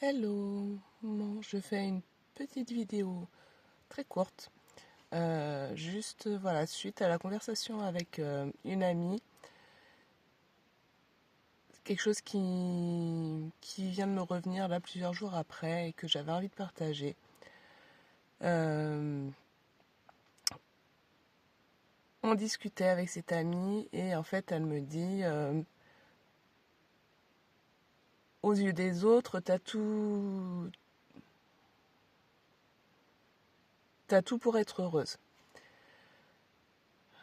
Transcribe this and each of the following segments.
Hello, bon, je fais une petite vidéo très courte, juste voilà, suite à la conversation avec une amie, quelque chose qui vient de me revenir là plusieurs jours après et que j'avais envie de partager. Euh, on discutait avec cette amie et en fait elle me dit aux yeux des autres, t'as tout pour être heureuse.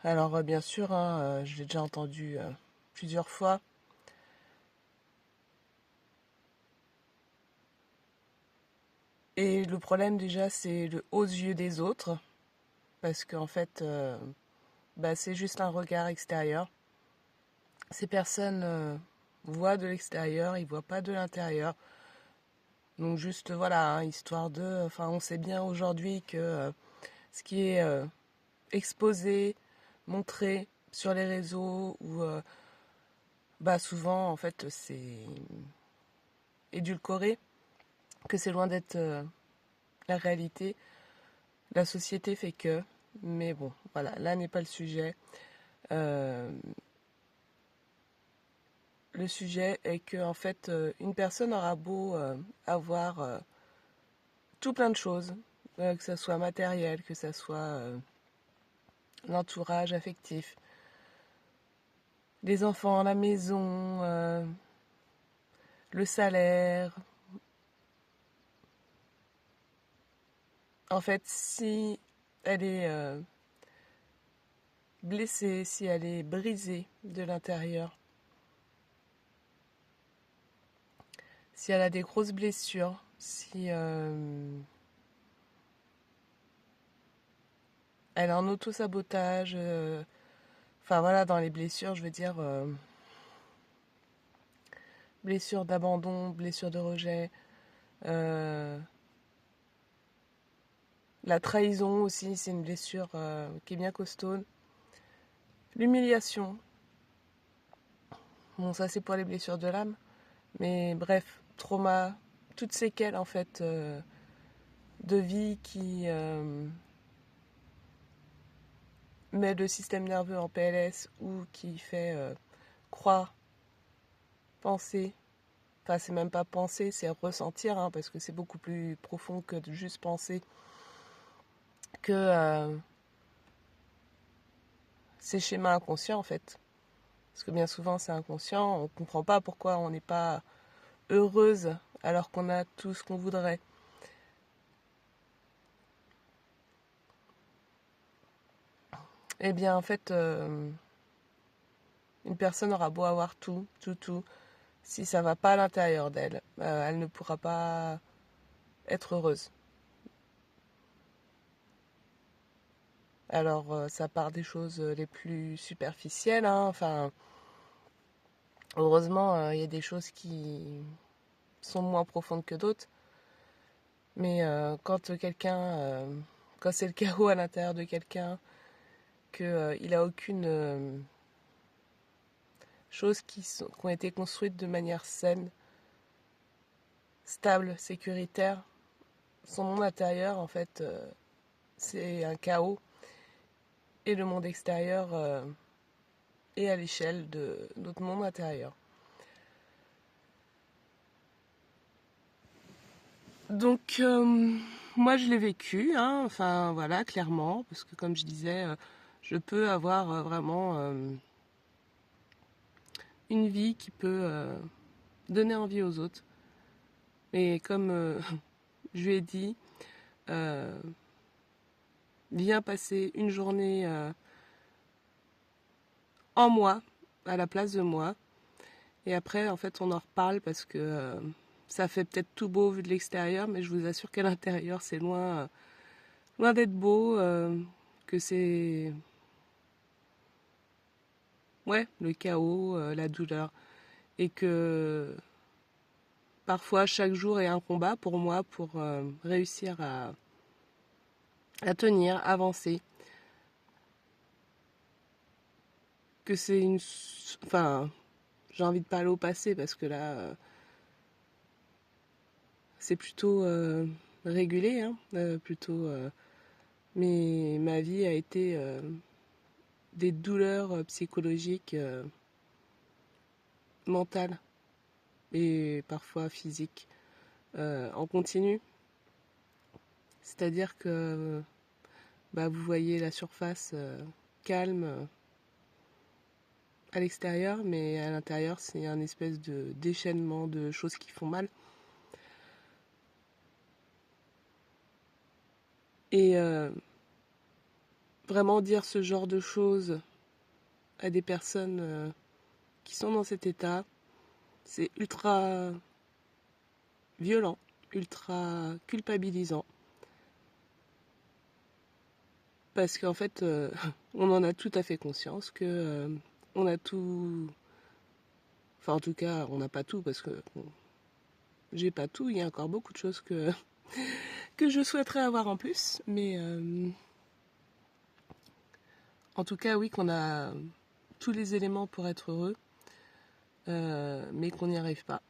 Alors bien sûr, hein, je l'ai déjà entendu plusieurs fois. Et le problème déjà, c'est le aux yeux des autres, parce qu'en fait, c'est juste un regard extérieur. Ces personnes voient de l'extérieur, ils voient pas de l'intérieur. Donc juste voilà, hein, histoire de, enfin, on sait bien aujourd'hui que ce qui est exposé, montré sur les réseaux ou souvent en fait c'est édulcoré, que c'est loin d'être la réalité. La société fait que, mais bon, voilà, là n'est pas le sujet. Euh, le sujet est que en fait, une personne aura beau avoir tout plein de choses, que ça soit matériel, que ça soit l'entourage affectif, les enfants, la maison, le salaire. En fait, si elle est blessée, si elle est brisée de l'intérieur, si elle a des grosses blessures, si elle est en auto-sabotage, enfin voilà, dans les blessures, je veux dire, blessures d'abandon, blessures de rejet, euh, la trahison aussi, c'est une blessure qui est bien costaud. L'humiliation, bon ça c'est pour les blessures de l'âme, mais bref, trauma, toutes séquelles en fait de vie qui met le système nerveux en PLS ou qui fait croire, penser, enfin c'est même pas penser, c'est ressentir, hein, parce que c'est beaucoup plus profond que de juste penser, que ces schémas inconscients en fait. Parce que bien souvent c'est inconscient, on ne comprend pas pourquoi on n'est pas heureuse alors qu'on a tout ce qu'on voudrait. Eh bien en fait, une personne aura beau avoir tout, tout, tout, si ça va pas à l'intérieur d'elle, elle ne pourra pas être heureuse. Alors ça part des choses les plus superficielles, hein. Enfin, heureusement, il y a des choses qui sont moins profondes que d'autres. Mais quand c'est le chaos à l'intérieur de quelqu'un, qu'il a aucune chose qui ont été construites de manière saine, stable, sécuritaire, son monde intérieur, en fait, c'est un chaos. Et le monde extérieur est à l'échelle de notre monde intérieur. Donc, moi, je l'ai vécu, hein, enfin, voilà, clairement, parce que comme je disais, je peux avoir vraiment une vie qui peut donner envie aux autres. Et comme je lui ai dit, euh, viens passer une journée en moi, à la place de moi. Et après, en fait, on en reparle parce que ça fait peut-être tout beau vu de l'extérieur, mais je vous assure qu'à l'intérieur, c'est loin, loin d'être beau, que c'est, ouais, le chaos, la douleur. Et que parfois, chaque jour est un combat pour moi pour réussir à tenir, avancer. Que c'est une... Enfin, j'ai envie de parler au passé parce que là, c'est plutôt régulé, hein, plutôt. Mais ma vie a été des douleurs psychologiques, mentales et parfois physiques, en continu. C'est-à-dire que bah, vous voyez la surface calme à l'extérieur, mais à l'intérieur, c'est un espèce de déchaînement de choses qui font mal. Et vraiment dire ce genre de choses à des personnes qui sont dans cet état, c'est ultra violent, ultra culpabilisant. Parce qu'en fait, on en a tout à fait conscience que on a tout. Enfin, en tout cas, on n'a pas tout parce que bon, j'ai pas tout. Il y a encore beaucoup de choses que je souhaiterais avoir en plus. Mais en tout cas, oui, qu'on a tous les éléments pour être heureux, mais qu'on n'y arrive pas.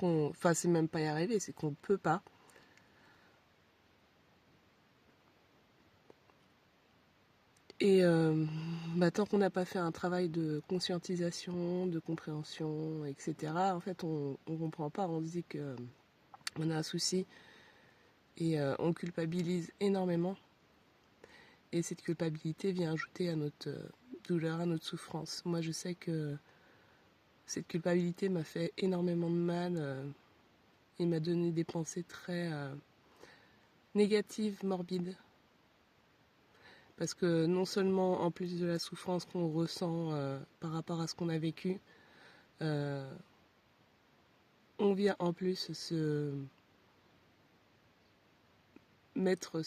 Enfin, c'est même pas y arriver, c'est qu'on ne peut pas. Et bah, tant qu'on n'a pas fait un travail de conscientisation, de compréhension, etc., en fait, on ne comprend pas. On se dit qu'on a un souci et on culpabilise énormément. Et cette culpabilité vient ajouter à notre douleur, à notre souffrance. Moi, je sais que cette culpabilité m'a fait énormément de mal et m'a donné des pensées très négatives, morbides. Parce que non seulement en plus de la souffrance qu'on ressent par rapport à ce qu'on a vécu, euh, on vient en plus se mettre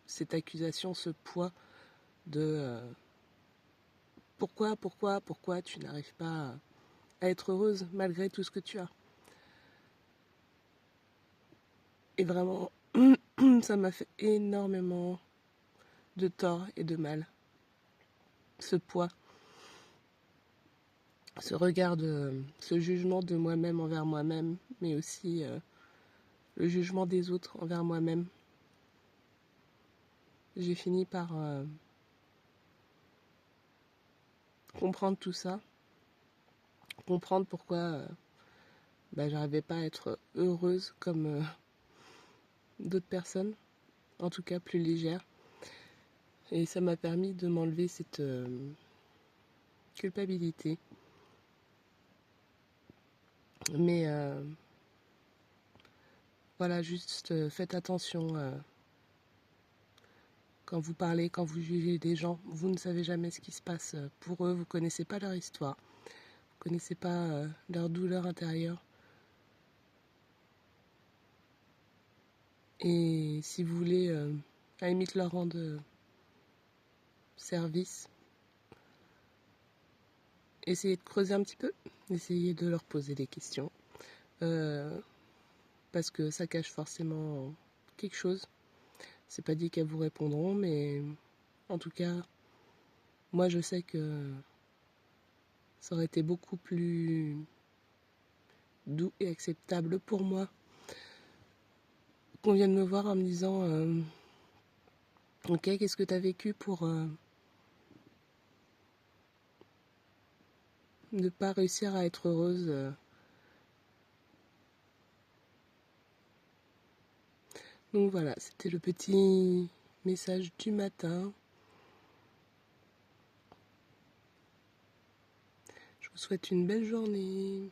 cette accusation, ce poids de pourquoi tu n'arrives pas à être heureuse malgré tout ce que tu as. Et vraiment, ça m'a fait énormément de tort et de mal. Ce poids, ce regard, ce jugement de moi-même envers moi-même, mais aussi le jugement des autres envers moi-même. J'ai fini par comprendre tout ça, comprendre pourquoi j'arrivais pas à être heureuse comme d'autres personnes, en tout cas plus légère. Et ça m'a permis de m'enlever cette culpabilité. Mais voilà, juste faites attention quand vous parlez, quand vous jugez des gens. Vous ne savez jamais ce qui se passe pour eux, vous ne connaissez pas leur histoire, vous ne connaissez pas leur douleur intérieure. Et si vous voulez, à la limite, leur rendre service, essayez de creuser un petit peu, essayez de leur poser des questions, parce que ça cache forcément quelque chose. C'est pas dit qu'elles vous répondront, mais en tout cas, moi je sais que ça aurait été beaucoup plus doux et acceptable pour moi qu'on vienne me voir en me disant ok, qu'est-ce que tu as vécu pour ne pas réussir à être heureuse. Donc voilà, c'était le petit message du matin. Je vous souhaite une belle journée.